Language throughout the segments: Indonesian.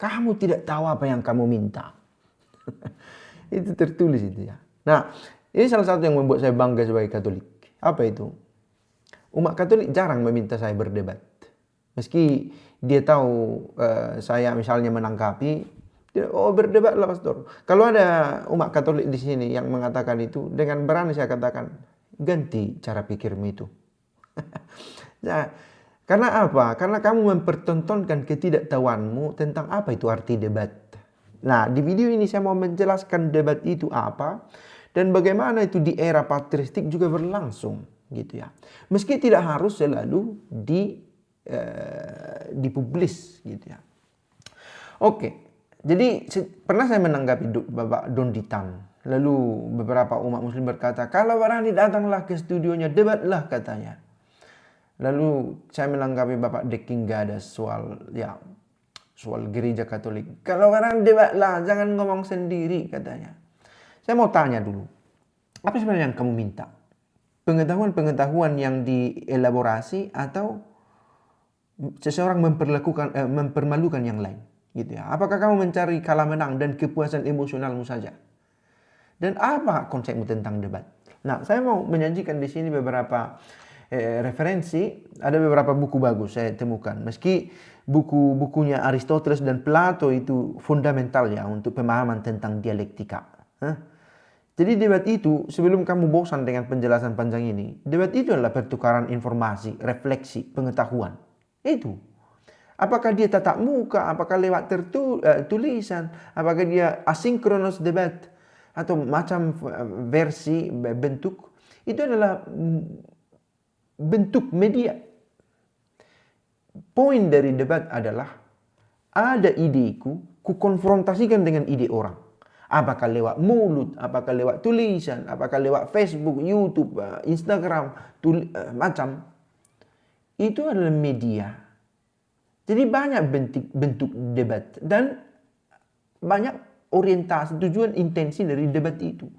kamu tidak tahu apa yang kamu minta. Itu tertulis itu ya. Nah, ini salah satu yang membuat saya bangga sebagai Katolik. Apa itu? Umat Katolik jarang meminta saya berdebat. Meski dia tahu saya misalnya menanggapi, oh berdebatlah pastor. Kalau ada umat Katolik di sini yang mengatakan itu, dengan berani saya katakan, ganti cara pikirmu itu. Nah, karena apa? Karena kamu mempertontonkan ketidaktahuanmu tentang apa itu arti debat. Nah, di video ini saya mau menjelaskan debat itu apa dan bagaimana itu di era patristik juga berlangsung, gitu ya. Meski tidak harus selalu dipublis, gitu ya. Oke, jadi pernah saya menanggapi Bapak Don Ditan. Lalu beberapa umat muslim berkata, kalau berani datanglah ke studionya, debatlah katanya. Lalu saya menanggapi Bapak Deking Gadas soal gereja Katolik. Kalau orang debatlah, jangan ngomong sendiri katanya. Saya mau tanya dulu, apa sebenarnya yang kamu minta? Pengetahuan-pengetahuan yang dielaborasi atau seseorang mempermalukan yang lain, gitu ya? Apakah kamu mencari kalah menang dan kepuasan emosionalmu saja? Dan apa konsepmu tentang debat? Nah, saya mau menyajikan di sini beberapa referensi. Ada beberapa buku bagus saya temukan. Meski buku-bukunya Aristoteles dan Plato itu fundamental ya untuk pemahaman tentang dialektika. Jadi debat itu, sebelum kamu bosan dengan penjelasan panjang ini, debat itu adalah pertukaran informasi, refleksi, pengetahuan. Itu. Apakah dia tatap muka, apakah lewat tulisan, apakah dia asinkronus debat, atau macam versi, bentuk, itu adalah bentuk media. Poin dari debat adalah ada ideku, ku konfrontasikan dengan ide orang. Apakah lewat mulut, apakah lewat tulisan, apakah lewat Facebook, YouTube, Instagram, macam. Itu adalah media. Jadi banyak bentuk debat dan banyak orientasi, tujuan, intensi dari debat itu.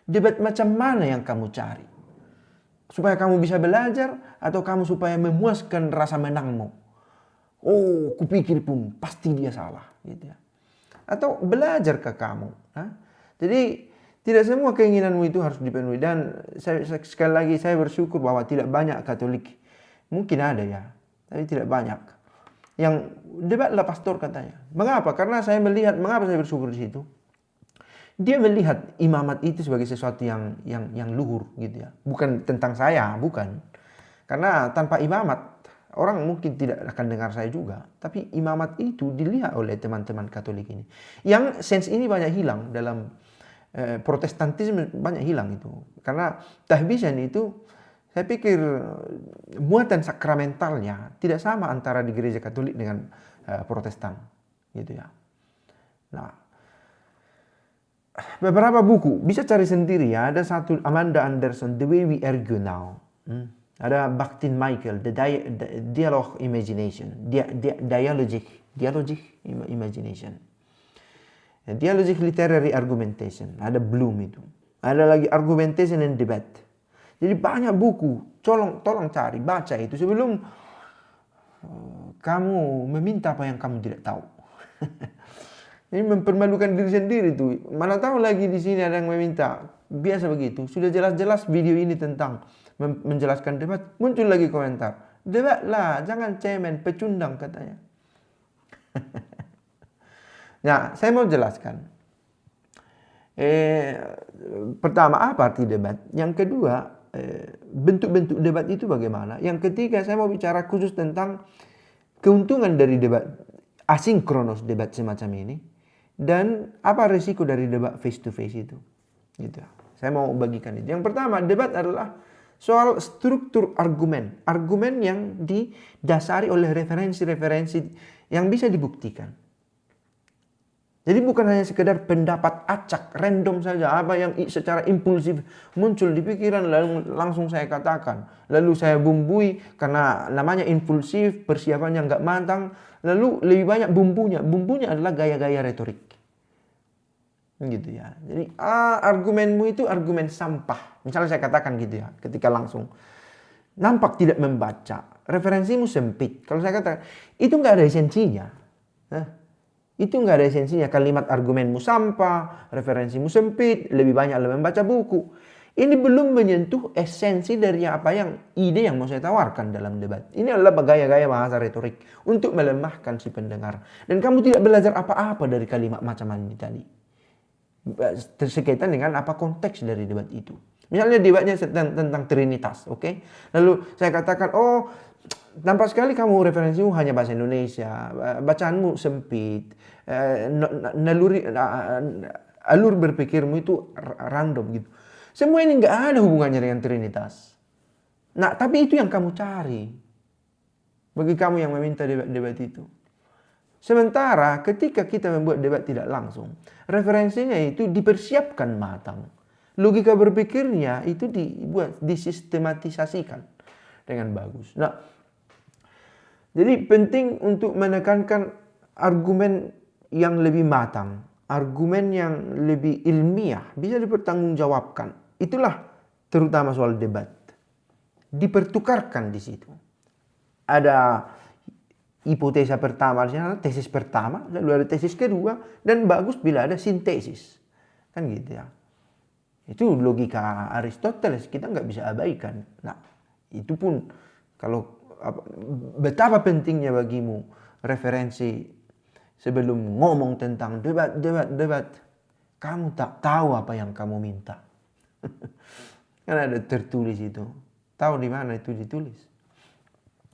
Debat macam mana yang kamu cari? Supaya kamu bisa belajar atau kamu supaya memuaskan rasa menangmu? Oh, kupikir pun pasti dia salah, gitu ya. Atau belajar ke kamu. Jadi tidak semua keinginanmu itu harus dipenuhi. Dan sekali lagi saya bersyukur bahwa tidak banyak Katolik. Mungkin ada ya, tapi tidak banyak yang debatlah pastor katanya. Mengapa? Karena saya melihat, mengapa saya bersyukur di situ? Dia melihat imamat itu sebagai sesuatu yang luhur, gitu ya. Bukan tentang saya, bukan. Karena tanpa imamat orang mungkin tidak akan dengar saya juga. Tapi imamat itu dilihat oleh teman-teman Katolik ini. Yang sense ini banyak hilang dalam Protestantisme, banyak hilang itu. Karena tahbisan itu, saya pikir muatan sakramentalnya tidak sama antara di gereja Katolik dengan Protestan, gitu ya. Nah, beberapa buku bisa cari sendiri ya. Ada satu Amanda Anderson, The Way We Argue Now. Ada Bakhtin Michael, The Dialogue Imagination, Dialogic Imagination, Dialogic Literary Argumentation. Ada Bloom itu. Ada lagi Argumentation and Debate. Jadi banyak buku, tolong cari, baca itu sebelum kamu meminta apa yang kamu tidak tahu. Ini mempermalukan diri sendiri tuh. Mana tahu lagi di sini ada yang meminta. Biasa begitu. Sudah jelas-jelas video ini tentang menjelaskan debat, muncul lagi komentar. Debatlah, jangan cemen, pecundang katanya. Nah, saya mau jelaskan. Pertama, apa arti debat? Yang kedua, bentuk-bentuk debat itu bagaimana? Yang ketiga, saya mau bicara khusus tentang keuntungan dari debat asinkronus, debat semacam ini, dan apa risiko dari debat face to face itu. Gitu. Saya mau bagikan itu. Yang pertama, debat adalah soal struktur argumen, argumen yang didasari oleh referensi-referensi yang bisa dibuktikan. Jadi bukan hanya sekedar pendapat acak, random saja, apa yang secara impulsif muncul di pikiran lalu langsung saya katakan. Lalu saya bumbui karena namanya impulsif, persiapannya nggak matang, lalu lebih banyak bumbunya. Bumbunya adalah gaya-gaya retorik. Gitu ya. Jadi argumenmu itu argumen sampah. Misalnya saya katakan gitu ya, ketika langsung nampak tidak membaca, referensimu sempit. Kalau saya katakan, itu nggak ada esensinya. Itu nggak ada esensinya. Kalimat argumenmu sampah, referensimu sempit, lebih banyak lo membaca buku. Ini belum menyentuh esensi dari apa yang ide yang mau saya tawarkan dalam debat. Ini adalah gaya-gaya bahasa retorik untuk melemahkan si pendengar. Dan kamu tidak belajar apa-apa dari kalimat macam ini tadi. Berkaitan dengan apa konteks dari debat itu. Misalnya debatnya tentang Trinitas, oke? Lalu saya katakan, oh nampak sekali kamu referensimu hanya bahasa Indonesia, bacaanmu sempit, alur berpikirmu itu random gitu. Semua ini nggak ada hubungannya dengan Trinitas. Nah, tapi itu yang kamu cari. Bagi kamu yang meminta debat itu. Sementara ketika kita membuat debat tidak langsung, referensinya itu dipersiapkan matang. Logika berpikirnya itu disistematisasikan dengan bagus. Nah, jadi penting untuk menekankan argumen yang lebih matang, argumen yang lebih ilmiah, bisa dipertanggungjawabkan. Itulah terutama soal debat. Dipertukarkan di situ. Ada hipotesa pertama, tesis pertama, lalu ada tesis kedua, dan bagus bila ada sintesis. Kan gitu ya. Itu logika Aristoteles, kita nggak bisa abaikan. Nah, itu pun kalau betapa pentingnya bagimu referensi sebelum ngomong tentang debat, kamu tak tahu apa yang kamu minta. Kan ada tertulis itu. Tahu di mana itu ditulis.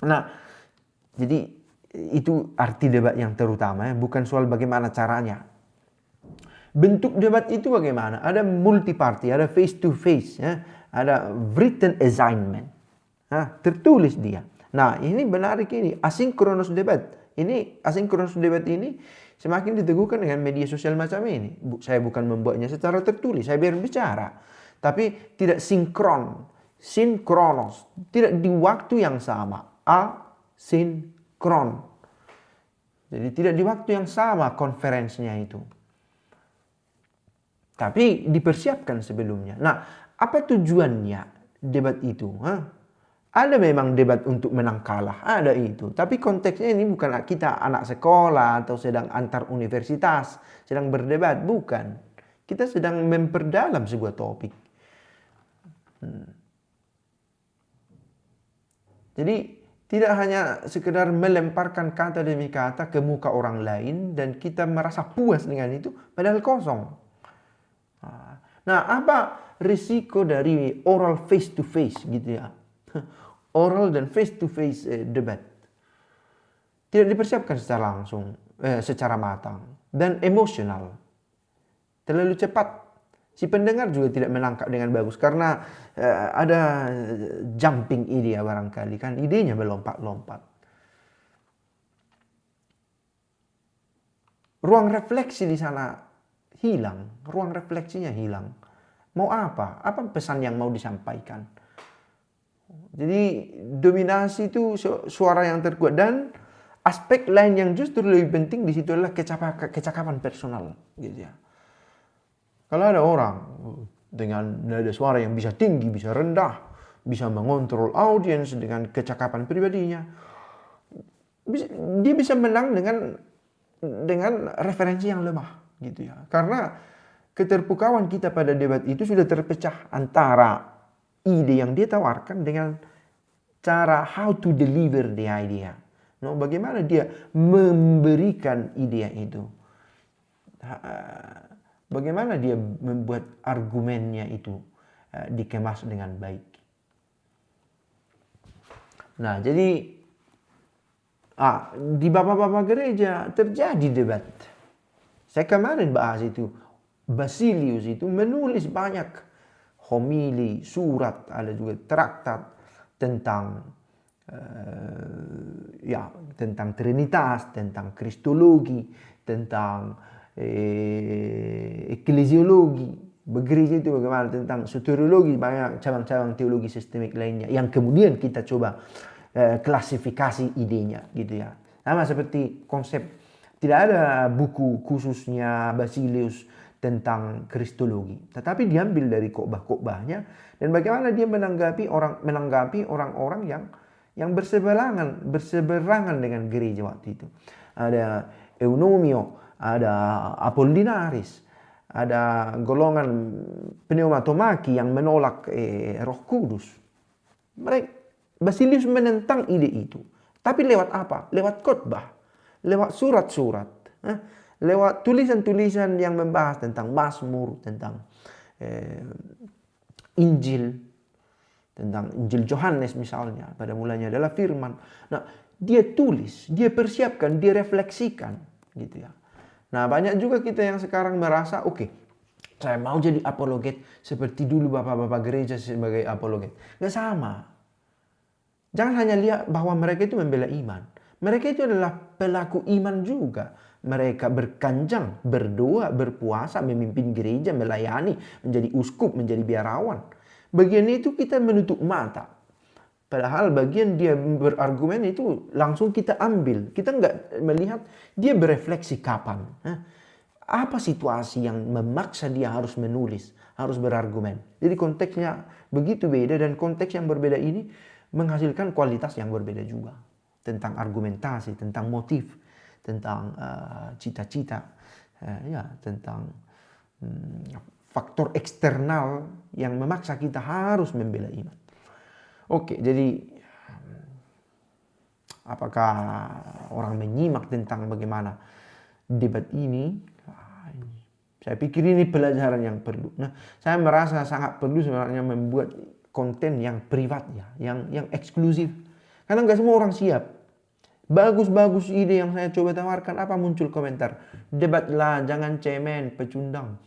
Nah, jadi itu arti debat yang terutama ya, bukan soal bagaimana caranya. Bentuk debat itu bagaimana? Ada multi party, ada face to face, ya. Ada written assignment. Nah, tertulis dia. Nah, ini menarik ini, asynchronous debat. Ini asynchronous debat ini semakin diteguhkan dengan media sosial macam ini. Saya bukan membuatnya secara tertulis, saya berbicara. Tapi tidak sinkron, sinkronos, tidak di waktu yang sama, asinkron. Jadi tidak di waktu yang sama konferensinya itu. Tapi dipersiapkan sebelumnya. Nah, apa tujuannya debat itu? Ada memang debat untuk menang kalah, ada itu. Tapi konteksnya ini bukan kita anak sekolah atau sedang antar universitas, sedang berdebat, bukan. Kita sedang memperdalam sebuah topik. Jadi tidak hanya sekedar melemparkan kata demi kata ke muka orang lain dan kita merasa puas dengan itu, padahal kosong. Nah, apa risiko dari oral face to face gitu ya? Oral dan face to face debat. Tidak dipersiapkan secara langsung, secara matang dan emosional. Terlalu cepat. Si pendengar juga tidak menangkap dengan bagus karena ada jumping ide barangkali kan, idenya melompat-lompat. Ruang refleksi di sana hilang, ruang refleksinya hilang. Mau apa? Apa pesan yang mau disampaikan? Jadi dominasi itu suara yang terkuat dan aspek lain yang justru lebih penting di situ adalah kecakapan personal, gitu ya. Kalau ada orang dengan nada suara yang bisa tinggi, bisa rendah, bisa mengontrol audiens dengan kecakapan pribadinya, dia bisa menang dengan referensi yang lemah, gitu ya. Karena keterpukauan kita pada debat itu sudah terpecah antara ide yang dia tawarkan dengan cara how to deliver the idea. No, bagaimana dia memberikan ide itu. Bagaimana dia membuat argumennya itu dikemas dengan baik. Nah, jadi di bapak-bapak gereja terjadi debat. Saya kemarin bahas itu. Basilius itu menulis banyak homili, surat, ada juga traktat tentang tentang Trinitas, tentang Kristologi, tentang eklesiologi, begereja itu bagaimana, tentang soteriologi, banyak cabang-cabang teologi sistemik lainnya yang kemudian kita coba klasifikasi idenya gitu ya. Sama seperti konsep, tidak ada buku khususnya Basilius tentang kristologi, tetapi diambil dari khotbah-khotbahnya dan bagaimana dia menanggapi orang-orang yang berseberangan dengan gereja waktu itu. Ada Eunomio, ada Apollinaris, ada golongan pneumatomaki yang menolak Roh Kudus. Mereka Basilius menentang ide itu. Tapi lewat apa? Lewat khotbah, lewat surat-surat, lewat tulisan-tulisan yang membahas tentang Mazmur, tentang Injil, tentang Injil Yohanes misalnya. Pada mulanya adalah firman. Nah, dia tulis, dia persiapkan, dia refleksikan, gitu ya. Nah, banyak juga kita yang sekarang merasa, oke, saya mau jadi apologet seperti dulu bapak-bapak gereja sebagai apologet. Nggak sama. Jangan hanya lihat bahwa mereka itu membela iman. Mereka itu adalah pelaku iman juga. Mereka berkanjang, berdoa, berpuasa, memimpin gereja, melayani, menjadi uskup, menjadi biarawan. Bagian itu kita menutup mata. Padahal bagian dia berargumen itu langsung kita ambil. Kita nggak melihat dia berefleksi kapan. Apa situasi yang memaksa dia harus menulis, harus berargumen. Jadi konteksnya begitu beda, dan konteks yang berbeda ini menghasilkan kualitas yang berbeda juga. Tentang argumentasi, tentang motif, tentang cita-cita, tentang faktor eksternal yang memaksa kita harus membela iman. Oke, jadi apakah orang menyimak tentang bagaimana debat ini? Saya pikir ini pelajaran yang perlu. Nah, saya merasa sangat perlu sebenarnya membuat konten yang privat ya, yang eksklusif. Karena nggak semua orang siap. Bagus-bagus ide yang saya coba tawarkan, apa muncul komentar? Debatlah, jangan cemen, pecundang.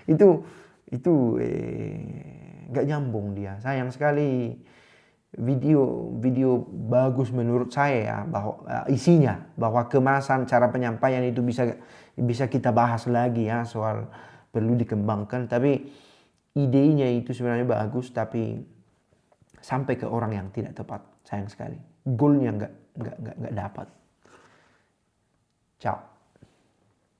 itu nggak nyambung dia. Sayang sekali video bagus menurut saya ya, bahwa isinya, bahwa kemasan, cara penyampaian itu bisa kita bahas lagi ya, soal perlu dikembangkan. Tapi idenya itu sebenarnya bagus, tapi sampai ke orang yang tidak tepat. Sayang sekali. Goalnya nggak dapat. Ciao.